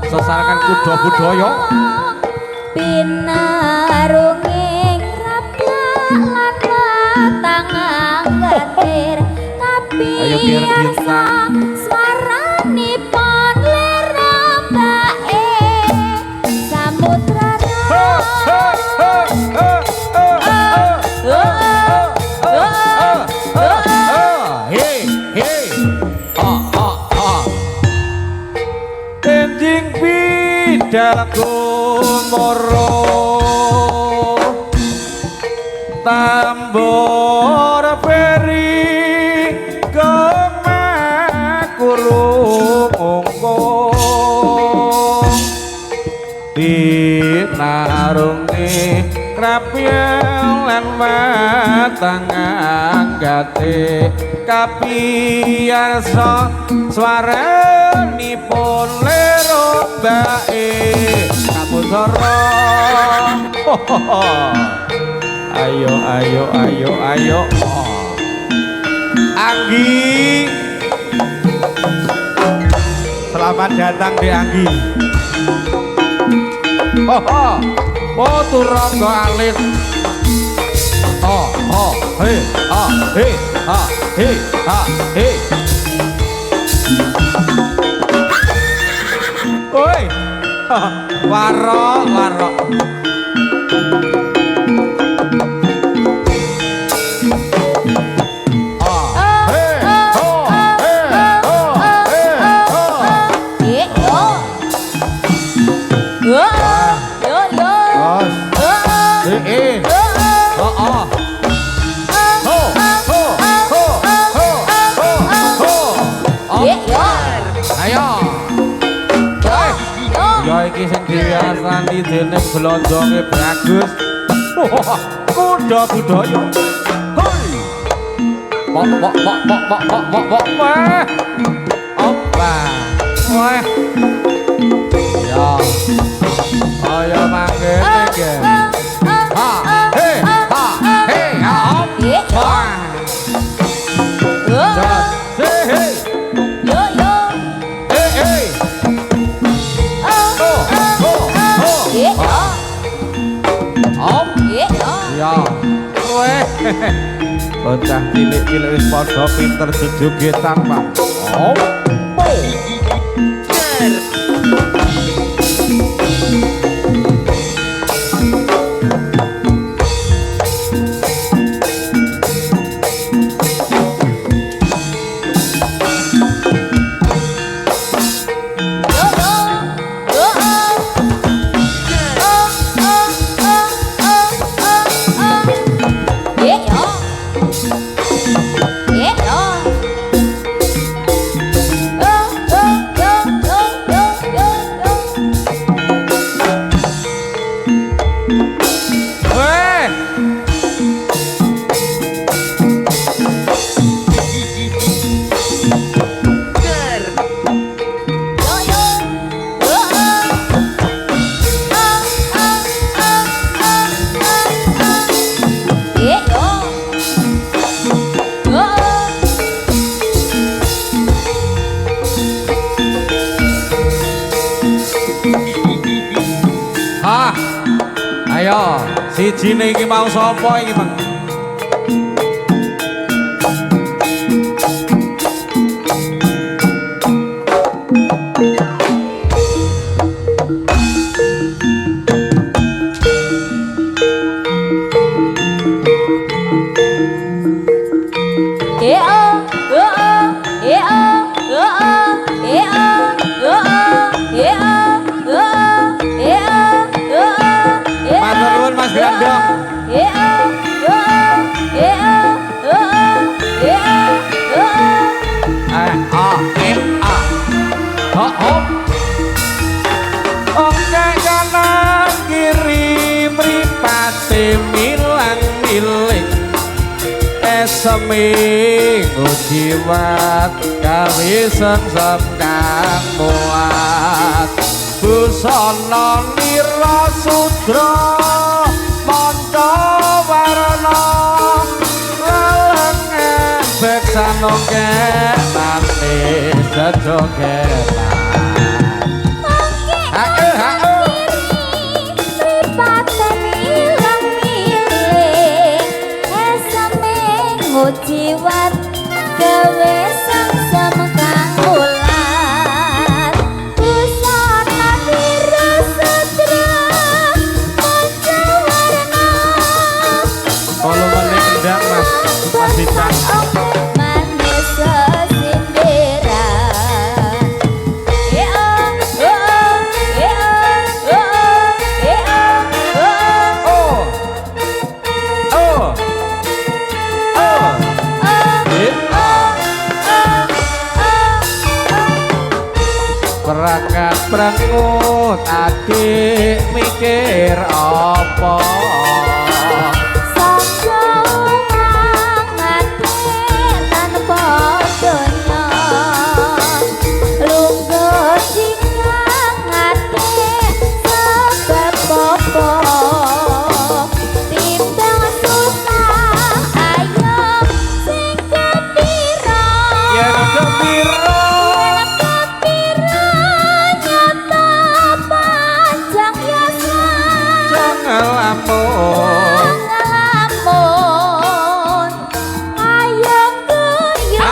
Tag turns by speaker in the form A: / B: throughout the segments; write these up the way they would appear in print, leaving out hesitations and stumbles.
A: Sesarakan kuda budaya
B: pinarunging rapalan tangan getir tapi sang swaranipun lerombae samudra
A: Kumoro tambor peri kemakuru ungkung dinarungi krapyang lan matang anggate kapiyarsa swaranipun lerombae kabusara ayo ayo ayo ayo Anggi selamat datang di Anggi oh turangga alit he he he he oi warok warok iki sing diasani dening blonjonge bagus. Kuda budaya. Hoi. Pok. Wah. Opa. Wah. Ya. Ayo mangkene iki. Ha. He. Hop. Wah. Hey. Ya, kowe bocah cilik-cilik wis padha pinter jejogetan, Pak. Ayo, sijine iki mau sapa iki, Mang? Seminggu jiwat kali sengsem kang muat busana nira sudra manca warna leleng bek bisa nongkek manis sejogetan.
B: Jiwat gawe sang kang bulan busana biru sutra manca warna
A: kalau menit kendang mas Ditan
B: manis sesindiran
A: Perakat prengut adik mikir apa
B: Sangga ngati tanpa donya Lungguh jinggang ngati sebab popo Timbang susah ayo sing kepira
A: ya kepira
B: ngelamun ayo guyu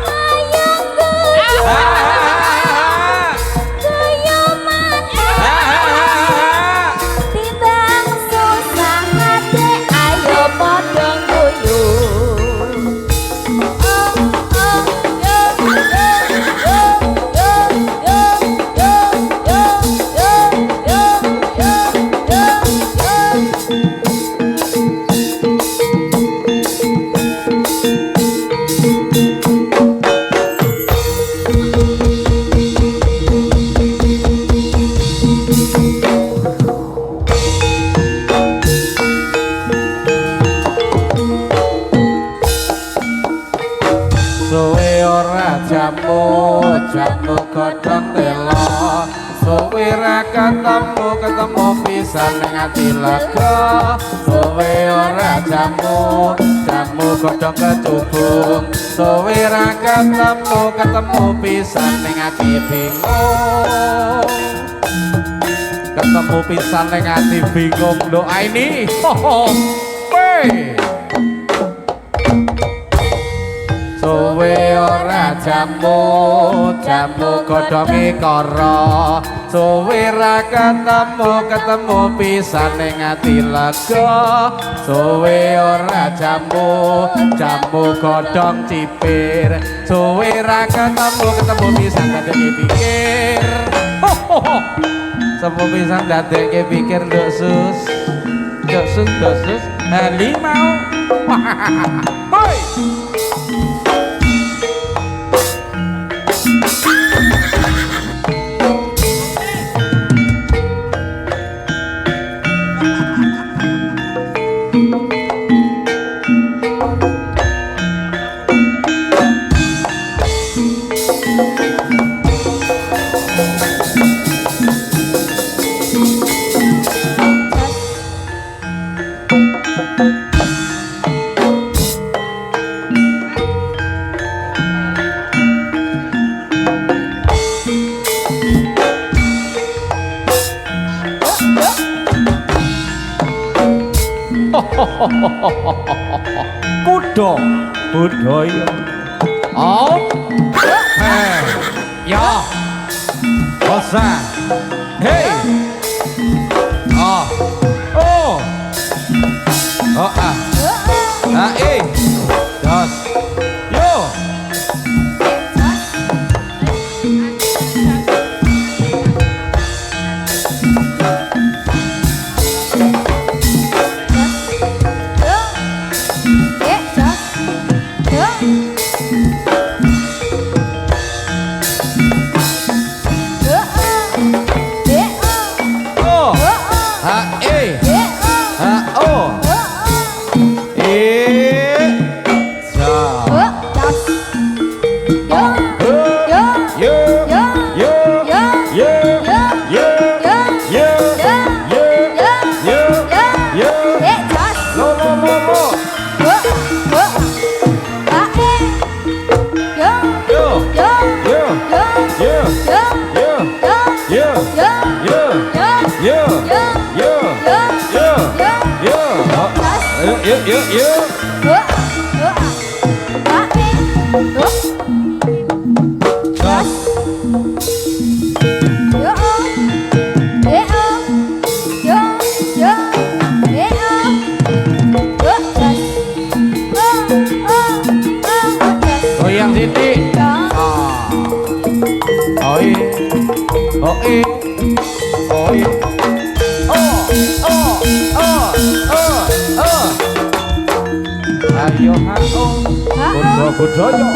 B: ayo guyu maneh timbang susah hati ayo padha guyu
A: suwe ora jamu godhong telo suwe ra ketemu pisan ning ati lega suwe ora jamu godhong kecubung suwe ra ketemu pisan ning ati bingung ketemu pisan ning ati bingung doa ini suwe ora jamu godhonge kara suwe ra ketemu pisan ning ati lega suwe ora jamu godhong cipir suwe ra ketemu pisan dadeke pikir semu pisan dadeke pikir nduk sus halimau hoi kuda budaya op ya bosa hey oh dos yo
B: Yeah.
A: yuk. Gas. Goyang Siti. Oi. Oi. Oi. Ayo hao. Budaya.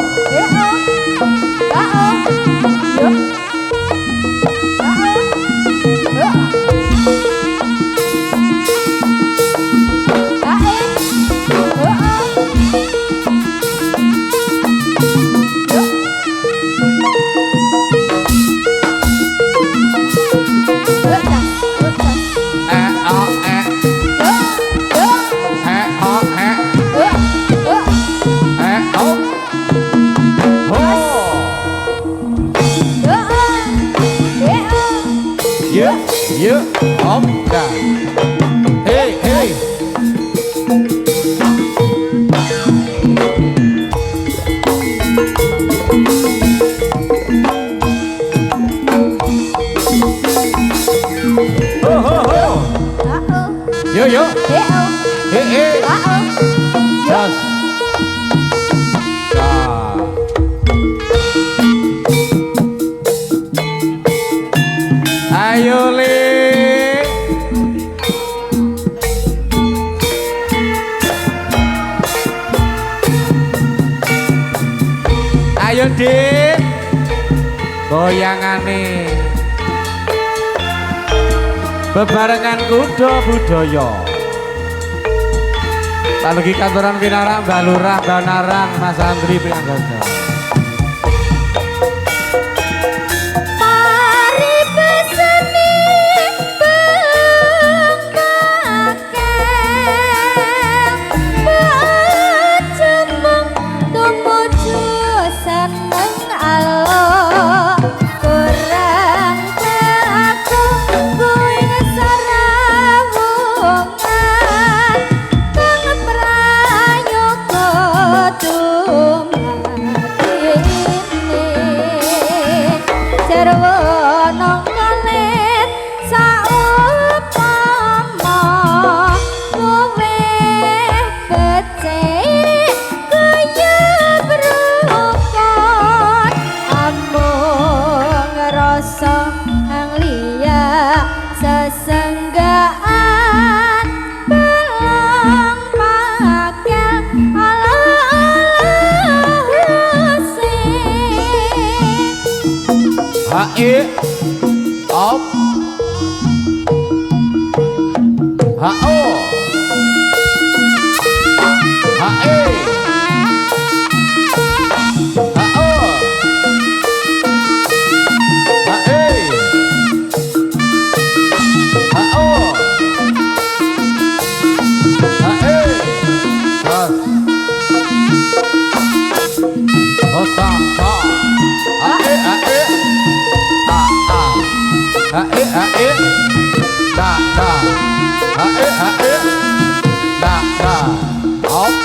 A: Yuk, om, dah. Hey. Yuk. Hey. Gas. Ayo le. Ayo Dik. Goyangane. Bebarengan kuda budaya. Talugi kantoran Winarang, Mbak Lurah, Mbak Narang, Mas Andri Priyanggada.
B: Sesenggaan belum pakai
A: Hae op hao hae hao hae hao hae bas osam sa hae hae hae hae da da hae hae da da op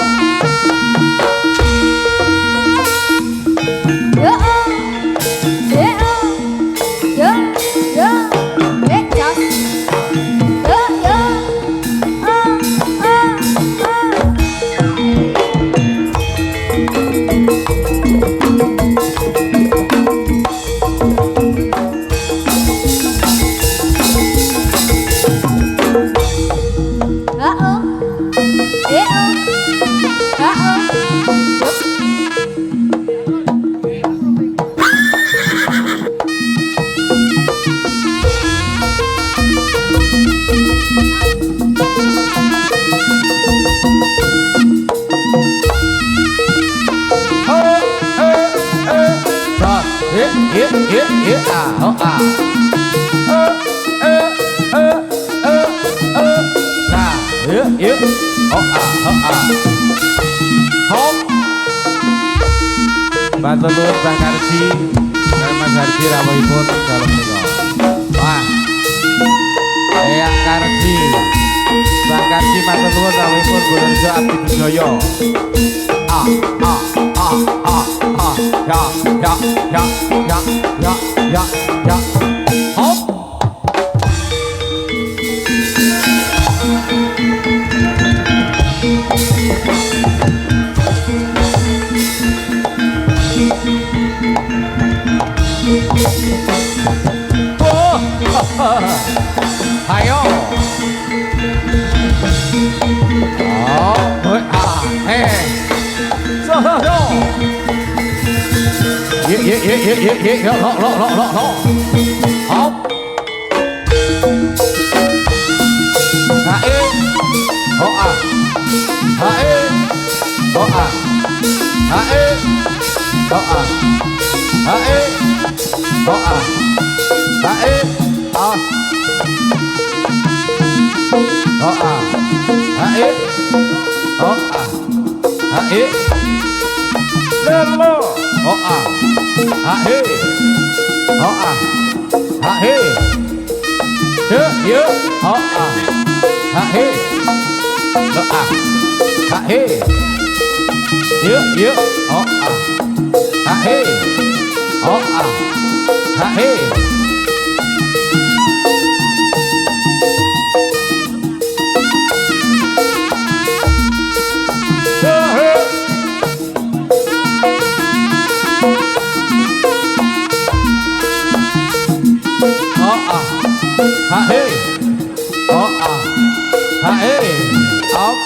A: Bantu nuwun Bang Karji, Mas Harji rawuhipun dalem menika. Wah. Eyang Karji. Bahkan si matur nuwun rawuhipun Gunerjo Abdi Bejoyo. Ah ah ah ah ah ya ya ya ya ya ya ya. Hop. Ayo. Oh, so. Ye, lo. Hop. Hae. Hoa. Hae. Hoa. Hae. Hoa. Hae. Hoa. Hae. Ah. Hoa. Hae. Hoa. Hae. Lelo. Hoa. Hae. Hoa. Hae. Ye. Hoa. Hae. Hoa. Hae. Ye. Hoa. Hae. Hoa. Hae. Hae, oh ah, hae, up.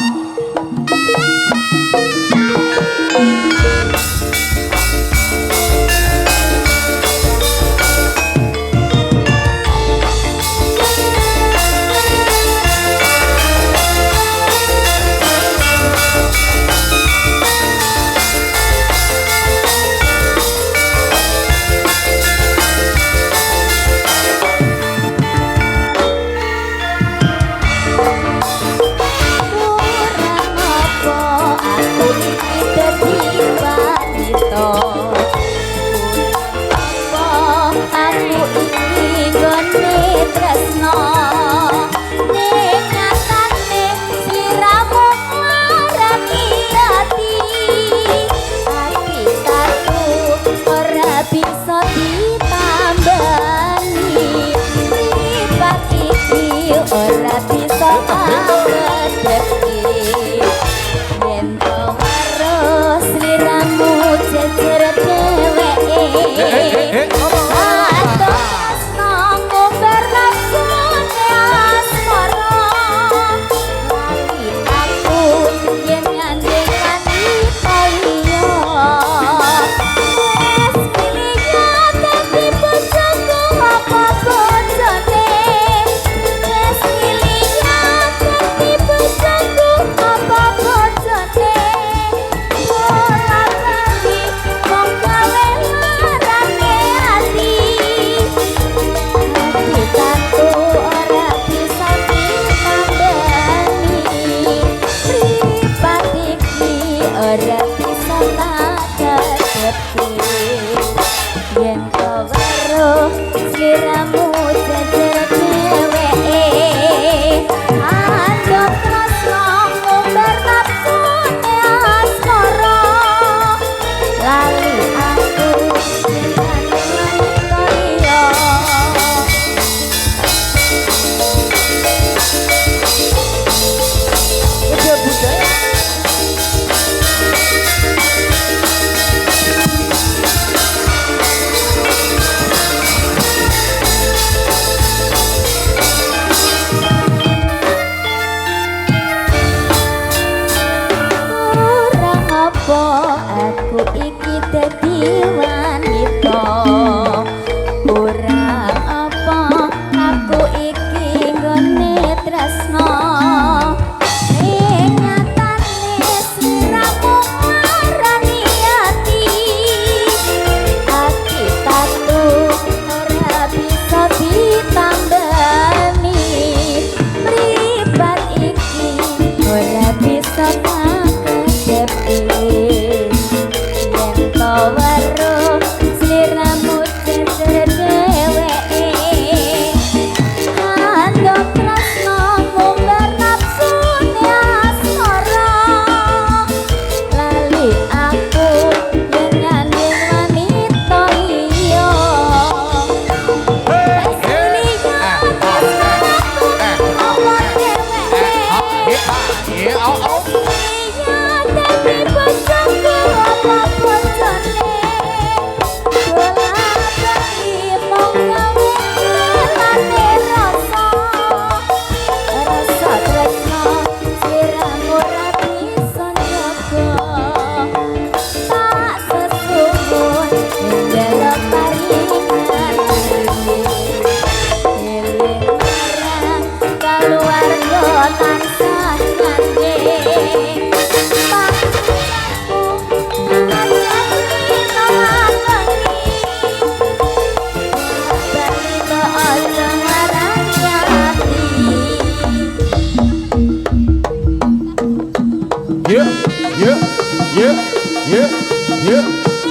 A: Yuk,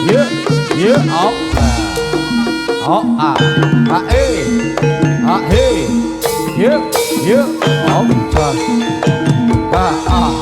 A: yuk, yuk, op. Oh, ah, ah, hey, yuk, yuk, op, con. Ah, ah.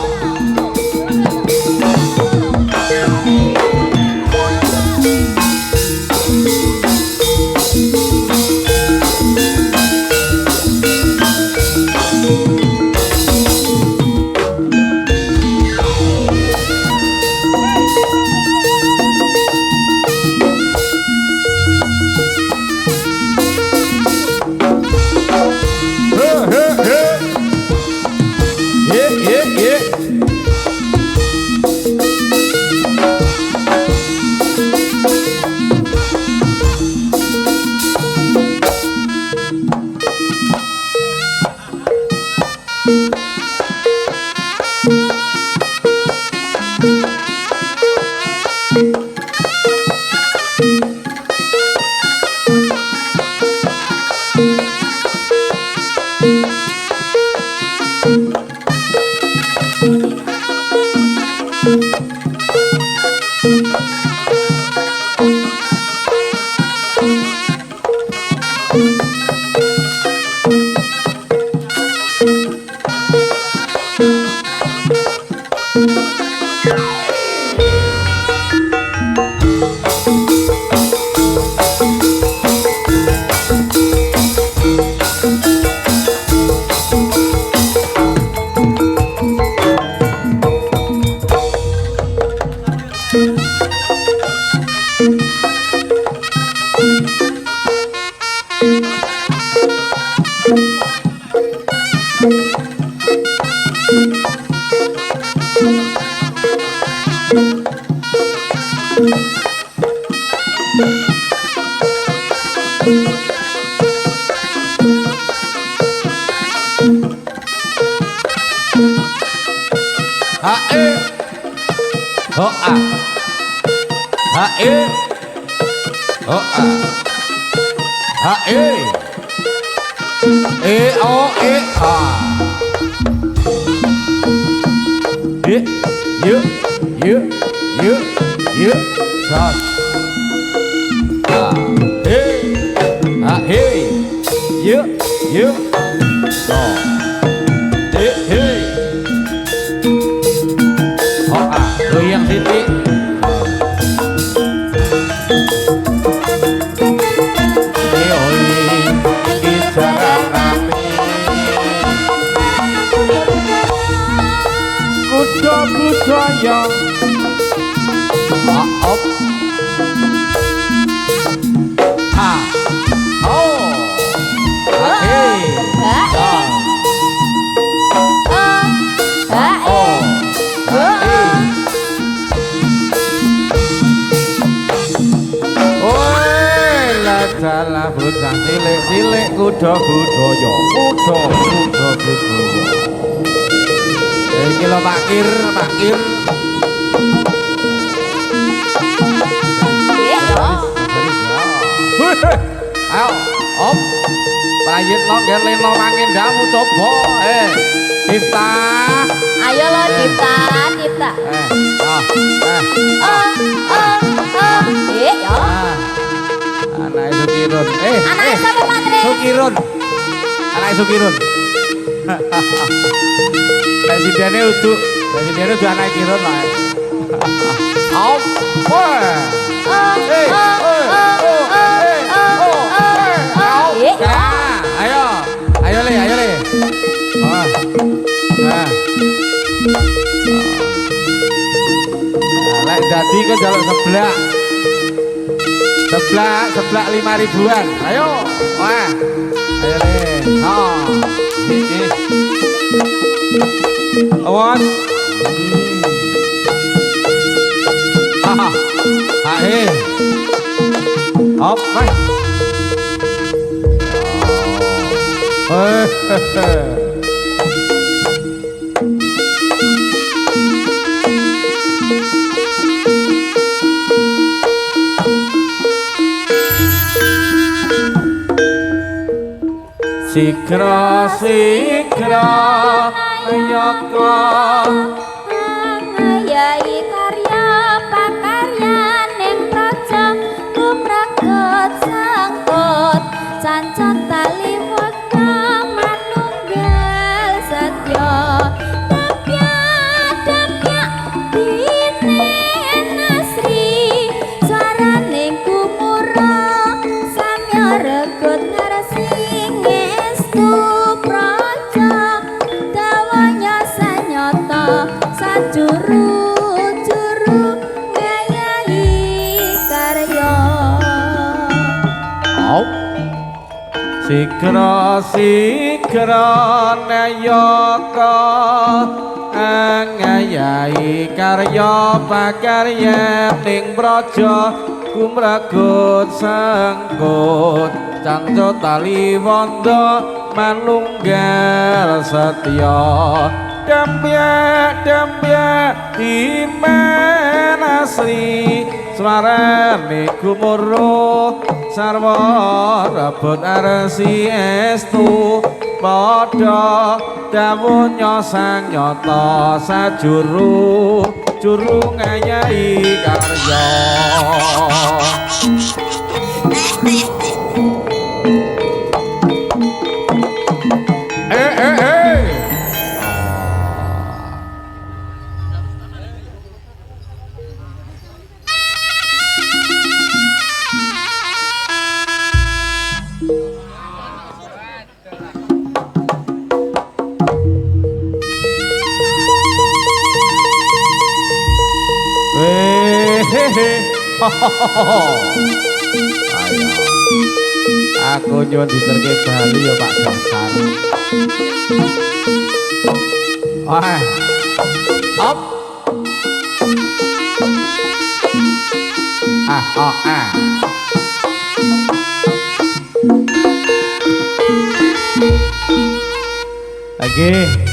A: Oh ah, oh ah, oh ah. You, shot. You, no. Oh ah, goyang titik. Kuda-kuda op. Ha. Oh. Hey. Salah bocah cilik-cilik kuda-kuda yo. Kuda-kuda yo. Iki lho Pakir. Ayo, op. Prayit lo gen leno mangin damu coba. Dipta.
B: Ayo lo Dipta. Yo.
A: Anak Sukirun.
B: Anak sapa Patri?
A: Sukirun. Anak Sukirun. Presidennya udah anak Kirun lah. Om. Ayo le. Lek dadi ke jaluk seblak 5.000-an. Ayo. Wah. Ayo le. Ini. Awas. Op, vai. Sikra yaka
B: Ayai karya pakarya
A: Hop. Sikra sikra nayaka angayai karya pakarya ning praja kumragut sangkut cangco tali wanda manunggal setya dambya dimen asri swarane gumuruh sarwa rebut arsi estu padha dawuh nyosang nyata sajuru juru ngayahi karya Ayo, aku nyuwun diterke Bali ya Pak Dasar. Wah, up. Lagi.